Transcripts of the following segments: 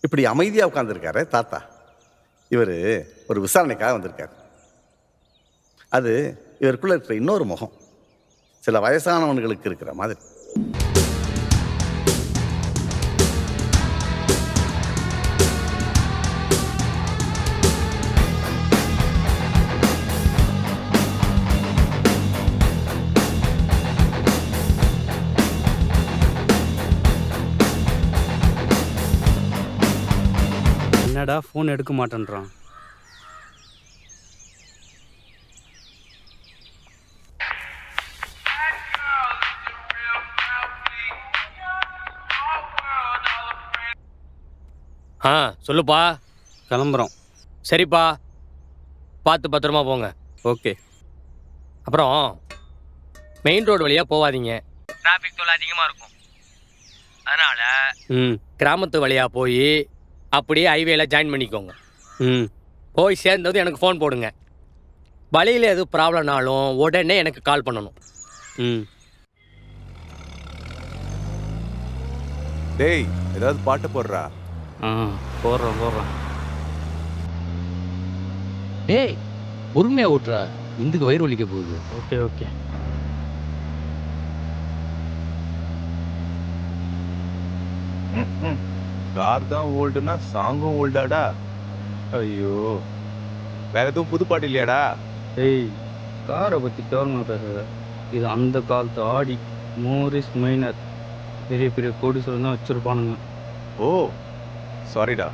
இப்படி அமைதியாக உட்காந்துருக்காரு தாத்தா. இவர் ஒரு விசாரணைக்காக வந்திருக்காரு. அது இவருக்குள்ள இருக்கிற இன்னொரு முகம், சில வயசானவன்களுக்கு இருக்கிற மாதிரி. என்னடா ஃபோன் எடுக்க மாட்டேன்றான். சொல்லுப்பா. கிளம்புறோம். சரிப்பா, பார்த்து பத்திரமா போங்க. ஓகே. அப்புறம் மெயின் ரோடு வழியாக போகாதீங்க, டிராஃபிக் தொல்லை அதிகமாக இருக்கும். அதனால் கிராமத்து வழியாக போய் அப்படியே ஹைவேல ஜாயின் பண்ணிக்கோங்க. போய் சேர்ந்தது எனக்கு ஃபோன் போடுங்க. வழியில் எதுவும் ப்ராப்ளம்னாலும் உடனே எனக்கு கால் பண்ணணும். டேய், ஏதாவது பாட்டு போடுறா. போடுறேன். டேய், பொறுமையா ஓட்டுறா, இந்துக்கு வயிறு வலிக்க போகுது. ஓகே. கார் தான் ஓல்டுனா சாங்கும் ஓல்டாடா. ஐயோ, வேற எதுவும் புது பாட்டு இல்லையாடா? ஏய், காரை பற்றி கவர்மெண்ட் பேசுகிற. இது அந்த காலத்து ஆடி, மோரிஸ் மைனர், பெரிய பெரிய கோடீஸ்வரன் தான் வச்சுருப்பானுங்க. ஓ சாரிடா.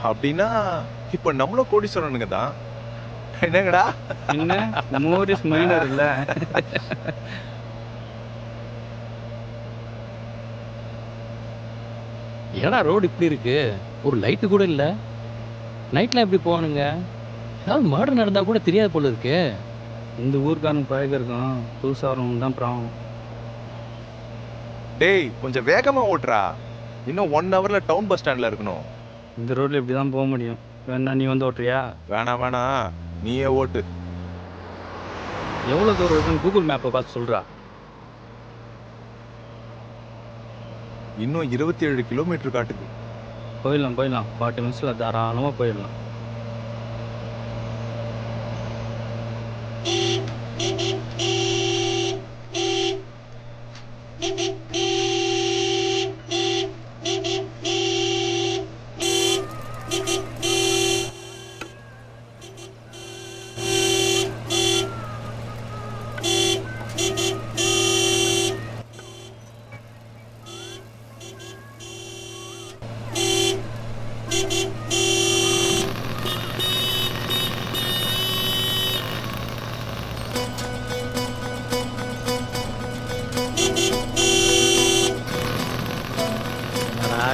அப்படின்னா இப்போ நம்மளும் கோடீஸ்வரனுங்க தான். என்னங்கடா? என்ன மோரிஸ் மைனர் இல்லை? ஏன்னா ரோடு இப்படி இருக்கு, ஒரு லைட்டு கூட இல்லை. நைட்லாம் எப்படி போகணுங்க? ஏதாவது மர்டர் நடந்தா கூட தெரியாது போல இருக்கு. இந்த ஊருக்காரன் பழக இருக்கான், புதுசாக தான் ப்ராப்ளம். டேய், கொஞ்சம் வேகமா ஓட்டுறா. இன்னும் 1 ஹவர்ல டவுன் பஸ் ஸ்டாண்ட்ல இருக்கணும். இந்த ரோட்ல இப்படி தான் போக முடியும். வேணா நீ வந்து ஓட்டுறியா? வேணாம், நீயே ஓட்டு. எவ்வளோ தூரம் இருக்குன்னு கூகுள் மேப்பை பார்த்து சொல்கிறா. இன்னும் 27 கிலோமீட்டர் காட்டுது. போயிடலாம் 40 நிமிஷத்தில் தாராளமாக போயிடலாம்.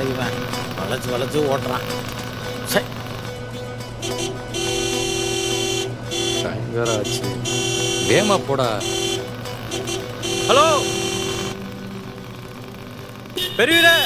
இவன் வளைச்சு ஓட்டுறான். ஆச்சு, வேமா போடா. ஹலோ பெரியவரே,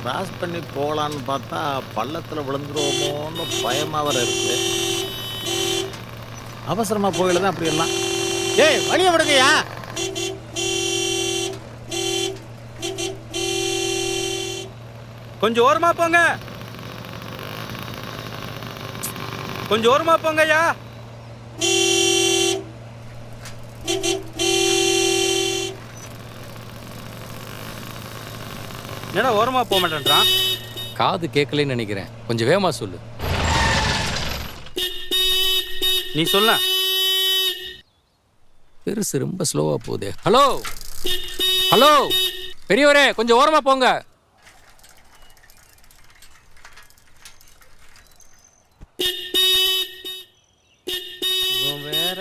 கிராஸ் பண்ணி போகலான்னு பார்த்தா பள்ளத்தில் விழுந்துருவோமோன்னு பயமாக வர இருக்கு. அவசரமாக போயில தான் அப்படி எல்லாம். ஏய், வழியை விடுங்கய்யா. கொஞ்சம் ஓரமா போங்க, ஐயா. என்னடா ஓரமா போக மாட்டேன்றான்? காது கேட்கலன்னு நினைக்கிறேன், கொஞ்சம் வேகமா சொல்லு. நீ சொல்ல. பெருசு ரொம்ப ஸ்லோவா போகுது. ஹலோ பெரியவரே, கொஞ்சம் ஓரமா போங்க. வேற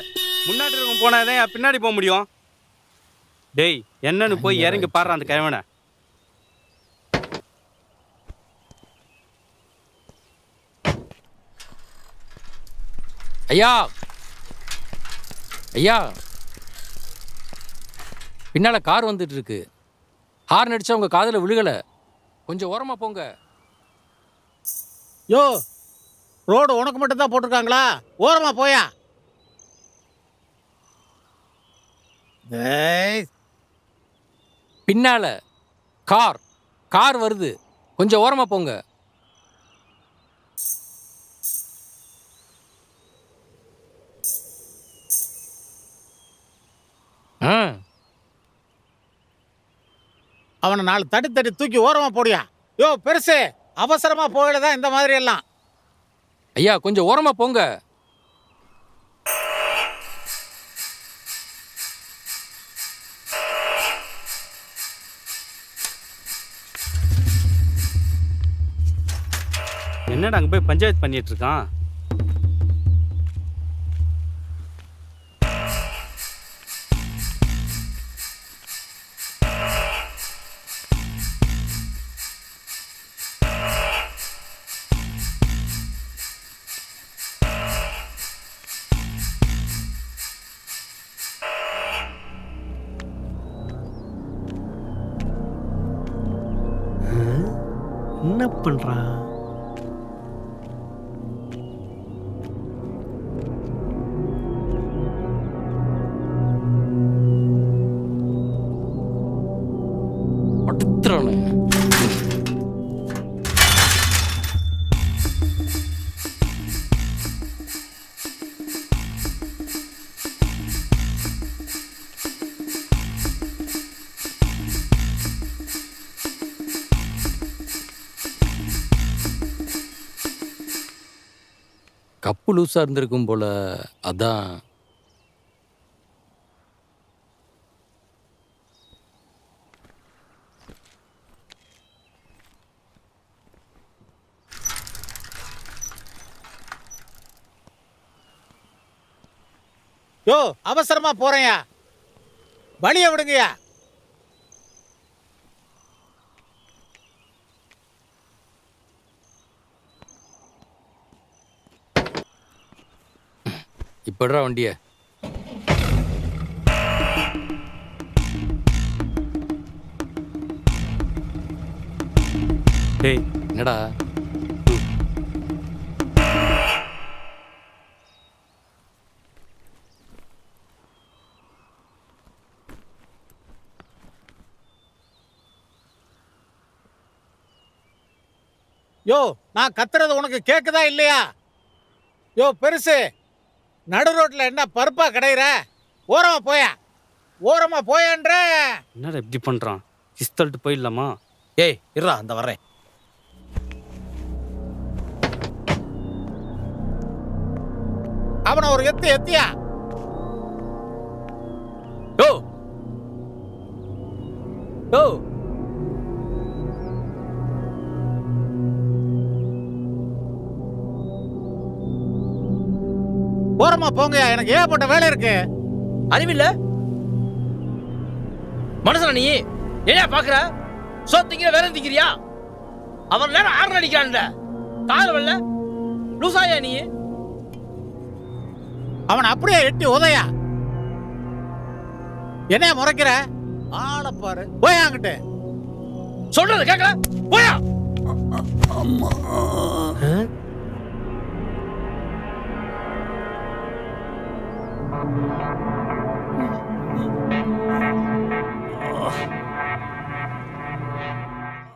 முன்னாடி இருக்கும் போனாதான் பின்னாடி போக முடியும். டேய், என்னன்னு போய் இறங்கி பாடுறான் அந்த கிழவனை. ஐயா, பின்னால கார் வந்துட்டு இருக்கு. ஹார்ன் அடிச்சா உங்க காதுல விழுகல. கொஞ்சம் ஓரமா போங்க. யோ, ரோடு உனக்கு மட்டும் தான் போட்டிருக்காங்களா? ஓரமா போயா. ஏய், பின்னால கார் வருது. கொஞ்சம் ஓரமா போங்க. ஆ, அவனை 4 தட்டி தட்டி தூக்கி ஓரமா போடியா. யோ பெருசு, அவசரமா போயிடதான் இந்த மாதிரி எல்லாம். ஐயா கொஞ்சம் ஓரமா போங்க. என்னடா அங்கே போய் பஞ்சாயத்து பண்ணிட்டு இருக்கான்? என்ன பண்றான்? படுத்துறானே. கப்பு லூஸா இருந்திருக்கும் போல. அதான். யோ அவசரமா போறேயா, வழிய விடுங்கயா. இப்படா வண்டிய. டேய் என்னடா? யோ நான் கத்துறது உனக்கு கேக்குதா இல்லையா? யோ பெருசு, நடு ரோட்ல என்ன பருப்பா கிடையிற? ஓரமா போயா, ஓரமா போயன்ற. என்னடா இப்படி பண்ணுறான்? கிஸ்தல்ட்டு போயிடலாமா? ஏய் இருடா, அந்த வர்றேன். அவனை ஒரு எத்தியா. யோ யோ, ஓரமா போங்கயா, எனக்கு ஏகப்பட்ட வேலை இருக்கு. அறிவில்ல மனசுல நீ என்ன பாக்குற? சோத்திங்கிற வேற திங்கிறியா? அவன் நேரம் ஆறு அடிக்கிறான்ல, கால வரல லூசாயா நீ? அவன் அப்படியே எட்டி உதையா. என்ன முறைக்கிற? ஆளை பாரு, போய் அங்கிட்டு. சொல்றது கேட்கல, போயா.